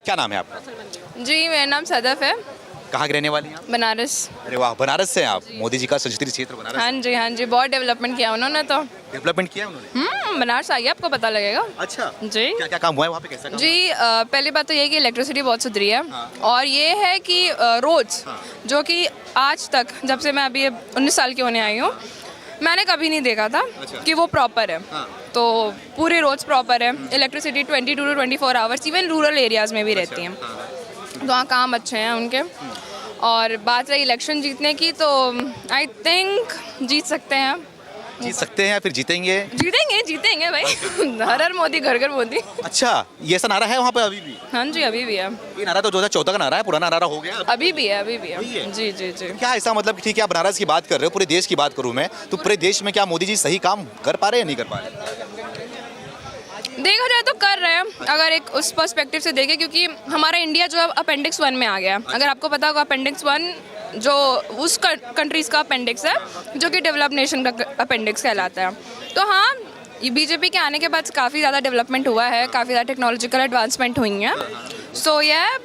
क्या नाम है आपका? जी मेरा नाम सदफ है। कहाँ की रहने वाली हैं आप? बनारस। अरे वाह, बनारस से हैं आप। मोदी जी का संसदीय क्षेत्र बनारस। हाँ जी, बहुत डेवलपमेंट किया उन्होंने तो। डेवलपमेंट किया उन्होंने। बनारस आइए आपको पता लगेगा। अच्छा जी। क्या क्या काम हुआ है वहाँ पे, कैसा काम? जी पहली बात तो ये है कि इलेक्ट्रिसिटी बहुत सुधरी है। हाँ। और ये है कि रोड्स हाँ। जो कि आज तक जब से मैं अभी 19 साल की होने आई हूँ मैंने कभी नहीं देखा था अच्छा। कि वो प्रॉपर है। हाँ। तो पूरे रोड्स प्रॉपर है, electricity 22 to 24 hours, even rural areas में भी रहती हैं। तो वहाँ काम अच्छे हैं उनके। और बात रही इलेक्शन जीतने की तो आई थिंक जीत सकते हैं। जीत सकते हैं या फिर जीतेंगे? जीतेंगे भाई। हर हर मोदी घर घर मोदी। अच्छा, ये ऐसा नारा है वहाँ पे अभी भी? हाँ जी अभी भी है। ये नारा तो 2014 का नारा है, पुराना नारा हो गया। अभी भी है वही है? जी जी जी। क्या ऐसा मतलब कि ठीक है, आप बनारस की बात कर रहे हो, पूरे देश की बात करूँ मैं तो पूरे देश में क्या मोदी जी सही काम कर पा रहे हैं या नहीं कर पा रहे? देखा जाए तो कर रहे हैं, अगर एक उस पर्सपेक्टिव से देखें, क्योंकि हमारा इंडिया जो है अपेंडिक्स 1 में आ गया। अगर आपको पता होगा अपेंडिक्स 1 जो उस कंट्रीज का अपेंडिक्स है जो कि डेवलप नेशन का अपेंडिक्स कहलाता है। तो हाँ, बीजेपी के आने के बाद काफ़ी ज़्यादा डेवलपमेंट हुआ है, काफ़ी ज़्यादा टेक्नोलॉजिकल एडवांसमेंट हुई हैं। सो यह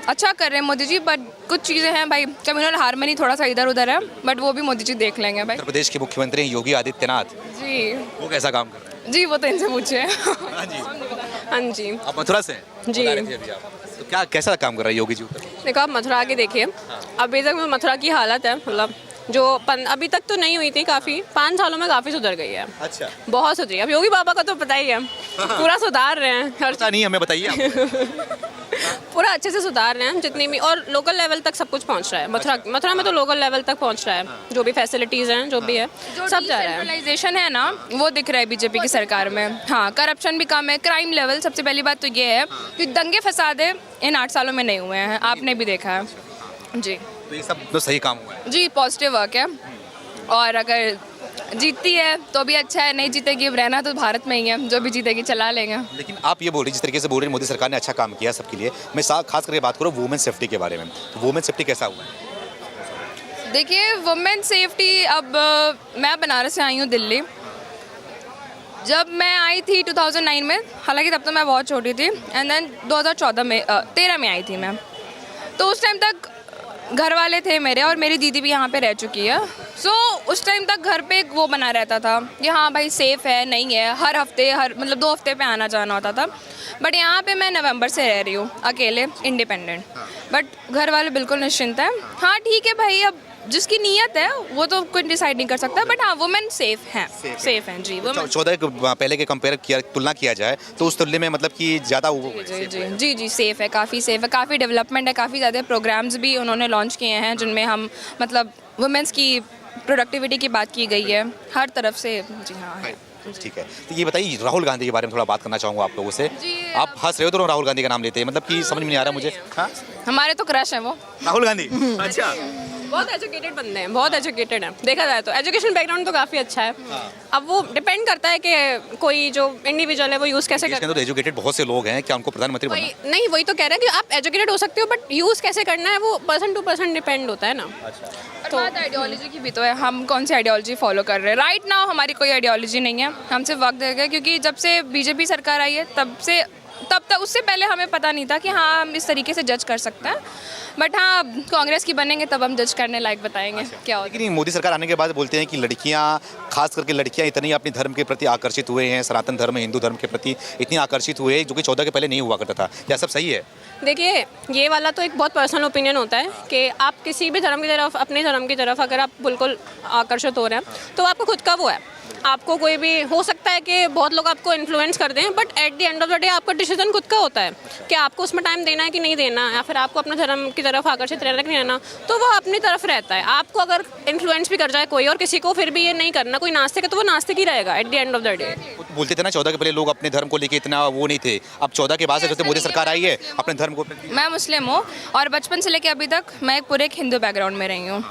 अच्छा कर रहे हैं मोदी जी, बट कुछ चीज़ें हैं भाई, कम्युनल हार्मनी थोड़ा सा इधर उधर है, बट वो भी मोदी जी देख लेंगे भाई। उत्तर प्रदेश के मुख्यमंत्री हैं योगी आदित्यनाथ, जी वो कैसा काम कर रहे हैं? जी, वो तो इनसे पूछे। हाँ जी। हाँ जी। आप मथुरा से हैं? जी। बता रहे थे अभी आप। तो क्या कैसा काम कर रहा है योगी जी उत्तर प्रदेश? देखो आप मथुरा आके देखिए, अभी तक में मथुरा की हालत है, मतलब जो अभी तक तो नहीं हुई थी, काफ़ी 5 सालों में काफ़ी सुधर गई है। अच्छा, बहुत सुधरी है। अब योगी बाबा का तो पता ही है, पूरा सुधार रहे हैं हर पता नहीं, हमें बताइए आप। पूरा अच्छे से सुधार रहे हैं जितनी भी, और लोकल लेवल तक सब कुछ पहुंच रहा है। मथुरा में तो लोकल लेवल तक पहुंच रहा है, जो भी फैसिलिटीज़ हैं, जो भी है सब जा रहा है। सेंट्रलाइजेशन है ना, वो दिख रहा है बीजेपी की सरकार में। हाँ, करप्शन भी कम है, क्राइम लेवल सबसे पहली बात तो ये है कि दंगे फसादे इन 8 सालों में नहीं हुए हैं, आपने भी देखा है। जी तो ये सब तो सही काम हुआ है। जी, पॉजिटिव वर्क है। और अगर जीतती है तो भी अच्छा है, नहीं जीतेगी, अब रहना तो भारत में ही है, जो भी जीतेगी चला लेंगे। लेकिन आप ये बोल रही, जिस तरीके से बोल रही मोदी सरकार ने अच्छा काम किया सबके लिए, मैं खास करके बात करूँ वुमेन सेफ्टी के बारे में, तो वुमेन सेफ्टी कैसा हुआ है? देखिए वुमेन सेफ्टी, अब मैं बनारस से आई हूँ दिल्ली। जब मैं आई थी 2009 में, हालांकि तब तो मैं बहुत छोटी थी, एंड देन 2014 में 13 में आई थी मैं। तो उस टाइम तक घर वाले थे मेरे, और मेरी दीदी भी यहाँ पे रह चुकी है। सो उस टाइम तक घर पे एक वो बना रहता था कि हाँ भाई सेफ़ है, नहीं है, हर हफ्ते मतलब 2 हफ्ते पे आना जाना होता था। बट यहाँ पे मैं नवंबर से रह रही हूँ अकेले, इंडिपेंडेंट, बट घर वाले बिल्कुल निश्चिंत हैं। हाँ ठीक है भाई, अब जिसकी नीयत है वो तो कुछ डिसाइड नहीं कर सकता, बट हाँ वुमेन सेफ हैं जी। 14 के पहले के कंपेयर किया, तुलना किया जाए तो उस तुलने में मतलब कि ज़्यादा वो जी सेफ़ है, काफ़ी सेफ़ है, काफ़ी डेवलपमेंट है, काफ़ी ज़्यादा प्रोग्राम्स भी उन्होंने लॉन्च किए हैं जिनमें हम मतलब वुमेन्स की प्रोडक्टिविटी की बात की गई है हर तरफ से। जी हाँ है। ठीक है, तो ये बताइए राहुल गांधी के बारे में थोड़ा बात करना चाहूँगा आप लोगों से। आप हंस रहे हो तो राहुल गांधी का नाम लेते हैं, मतलब कि समझ में नहीं आ रहा मुझे। हाँ, हमारे तो क्रश है वो, राहुल गांधी। अच्छा, बहुत एजुकेटेड बंदे हैं, बहुत एजुकेटेड हैं। देखा जाए तो एजुकेशन बैकग्राउंड तो काफ़ी अच्छा है। अब वो डिपेंड करता है कि कोई जो इंडिविजुअल है वो यूज़ कैसे करता है। तो एजुकेटेड बहुत से लोग हैं, क्या उनको प्रधानमंत्री बनना? नहीं, वही तो कह रहे हैं कि आप एजुकेटेड हो सकते हो, बट यूज़ कैसे करना है वो पर्सन टू पर्सन डिपेंड होता है ना। तो बात आइडियोलॉजी की भी तो है, हम कौन सी आइडियोलॉजी फॉलो कर रहे हैं। राइट नाउ हमारी कोई आइडियोलॉजी नहीं है, हम सिर्फ वक्त देगा, क्योंकि जब से बीजेपी सरकार आई है तब तक उससे पहले हमें पता नहीं था कि हाँ हम इस तरीके से जज कर सकते हैं। बट हाँ, कांग्रेस की बनेंगे तब हम जज करने लायक बताएंगे क्या होता है। लेकिन मोदी सरकार आने के बाद बोलते हैं कि लड़कियां, खास करके लड़कियां इतनी अपने धर्म के प्रति आकर्षित हुए हैं, सनातन धर्म, हिंदू धर्म के प्रति इतनी आकर्षित हुए, जो कि 14 के पहले नहीं हुआ करता था। क्या सब सही है? देखिए ये वाला तो एक बहुत पर्सनल ओपिनियन होता है कि आप किसी भी धर्म की तरफ, अपने धर्म की तरफ अगर आप बिल्कुल आकर्षित हो रहे हैं तो आपको खुद का वो है। आपको कोई भी हो सकता है कि बहुत लोग आपको इन्फ्लुएंस कर दें, but at the end of the day आपका डिसीजन खुद का होता है कि आपको उसमें टाइम देना है कि नहीं देना, या फिर आपको अपने धर्म की तरफ आकर्षित रहना कि नहीं रहना, तो वो अपनी तरफ रहता है। आपको अगर इन्फ्लुएंस भी कर जाए कोई और किसी को, फिर भी ये नहीं करना, कोई नास्तिक है तो वो नास्तिक ही रहेगा at the end of the day. बोलते थे ना 14 के पहले लोग अपने धर्म को लेके इतना वो नहीं थे, अब 14 के बाद से जब मोदी सरकार आई है अपने धर्म को। मैं मुस्लिम हूँ और बचपन से लेकर अभी तक मैं एक पूरे हिंदू बैकग्राउंड में रही हूँ,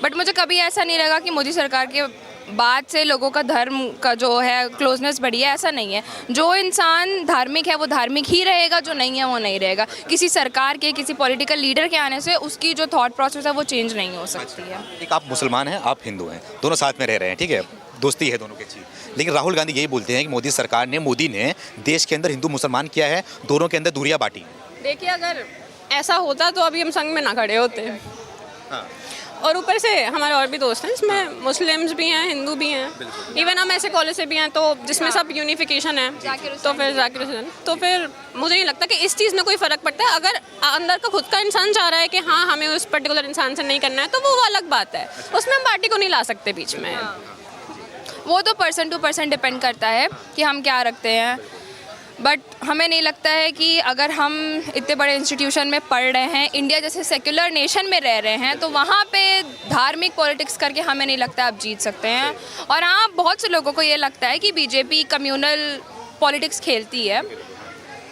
बट मुझे कभी ऐसा नहीं लगा कि मोदी सरकार के बाद से लोगों का धर्म का जो है क्लोजनेस बढ़ी है, ऐसा नहीं है। जो इंसान धार्मिक है वो धार्मिक ही रहेगा, जो नहीं है वो नहीं रहेगा। किसी सरकार के, किसी पॉलिटिकल लीडर के आने से उसकी जो थॉट प्रोसेस है वो चेंज नहीं हो सकती है। एक आप मुसलमान हैं, आप हिंदू हैं, दोनों साथ में रह रहे हैं, ठीक है, दोस्ती है दोनों की अच्छी। लेकिन राहुल गांधी यही बोलते हैं कि मोदी ने देश के अंदर हिंदू मुसलमान किया है, दोनों के अंदर दूरियां बांटी। देखिए अगर ऐसा होता तो अभी हम संघ में ना खड़े होते। हाँ। और ऊपर से हमारे और भी दोस्त हैं, इसमें मुस्लिम्स भी हैं, हिंदू भी हैं, इवन हम ऐसे कॉलेज से भी हैं तो जिसमें सब यूनिफिकेशन है, तो फिर जाकिर हुसैन, तो फिर मुझे नहीं लगता कि इस चीज़ में कोई फ़र्क पड़ता है। अगर अंदर का खुद का इंसान चाह रहा है कि हाँ हमें उस पर्टिकुलर इंसान से नहीं करना है तो वो अलग बात है, उसमें हम पार्टी को नहीं ला सकते बीच में। वो तो पर्सन टू पर्सन डिपेंड करता है कि हम क्या रखते हैं, बट हमें नहीं लगता है कि अगर हम इतने बड़े इंस्टीट्यूशन में पढ़ रहे हैं, इंडिया जैसे सेक्युलर नेशन में रह रहे हैं, तो वहाँ पे धार्मिक पॉलिटिक्स करके हमें नहीं लगता आप जीत सकते हैं। और हाँ, बहुत से लोगों को ये लगता है कि बीजेपी कम्युनल पॉलिटिक्स खेलती है,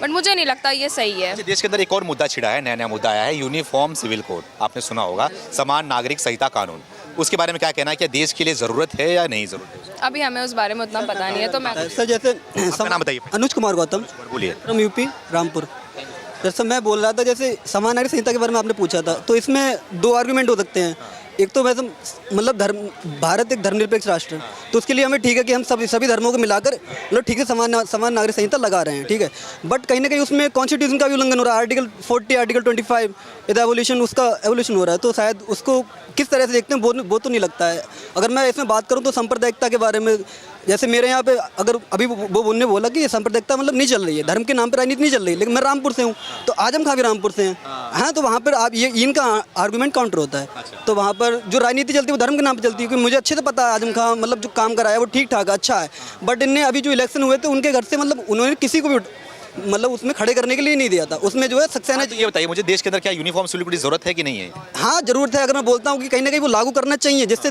बट मुझे नहीं लगता ये सही है। देश के अंदर एक और मुद्दा छिड़ा है, नया मुद्दा आया है, यूनिफॉर्म सिविल कोड। आपने सुना होगा, समान नागरिक संहिता कानून। उसके बारे में क्या कहना है, क्या देश के लिए ज़रूरत है या नहीं ज़रूरत है? अभी हमें उस बारे में उतना पता नहीं है, तो मैं सर जैसे आपका नाम बताइए। अनुज कुमार गौतम बोलिए। From UP Rampur. जैसे मैं बोल रहा था, जैसे समान नागरिक संहिता के बारे में आपने पूछा था, तो इसमें दो आर्गुमेंट हो सकते हैं। एक तो वैसे मतलब भारत एक धर्मनिरपेक्ष राष्ट्र है, तो उसके लिए हमें ठीक है कि हम सभी धर्मों को मिलाकर मतलब ठीक है समान नागरिक संहिता लगा रहे हैं, ठीक है। बट कहीं ना कहीं उसमें कॉन्स्टिट्यूशन का भी उल्लंघन हो रहा है। आर्टिकल 40, आर्टिकल 25 इधर एवोल्यूशन, उसका एवोल्यूशन हो रहा है, तो शायद उसको किस तरह से देखते हैं वो तो नहीं लगता है। अगर मैं इसमें बात करूँ तो सांप्रदायिकता के बारे में, जैसे मेरे यहाँ पे अगर अभी वो उन्होंने बोला कि ये सांप्रदायिकता मतलब नहीं चल रही है, धर्म के नाम पर राजनीति नहीं चल रही है, लेकिन मैं रामपुर से हूँ, तो आजम खां भी रामपुर से हैं, हाँ, तो वहाँ पर आप ये इनका आर्गूमेंट काउंटर होता है। तो वहाँ पर जो राजनीति चलती है वो धर्म के नाम पर चलती है, क्योंकि मुझे अच्छे से पता है आजम खां मतलब जो काम कराया वो ठीक ठाक अच्छा है, बट इनने अभी जो इलेक्शन हुए थे उनके घर से मतलब उन्होंने किसी को भी मतलब उसमें खड़े करने के लिए नहीं दिया था। उसमें जो है सक्सेना। तो ये बताइए मुझे, देश के अंदर क्या यूनिफॉर्म सिविल कोड की ज़रूरत है कि नहीं है? हाँ, ज़रूरत है। अगर मैं बोलता हूँ कि कहीं ना कहीं वो लागू करना चाहिए, जिससे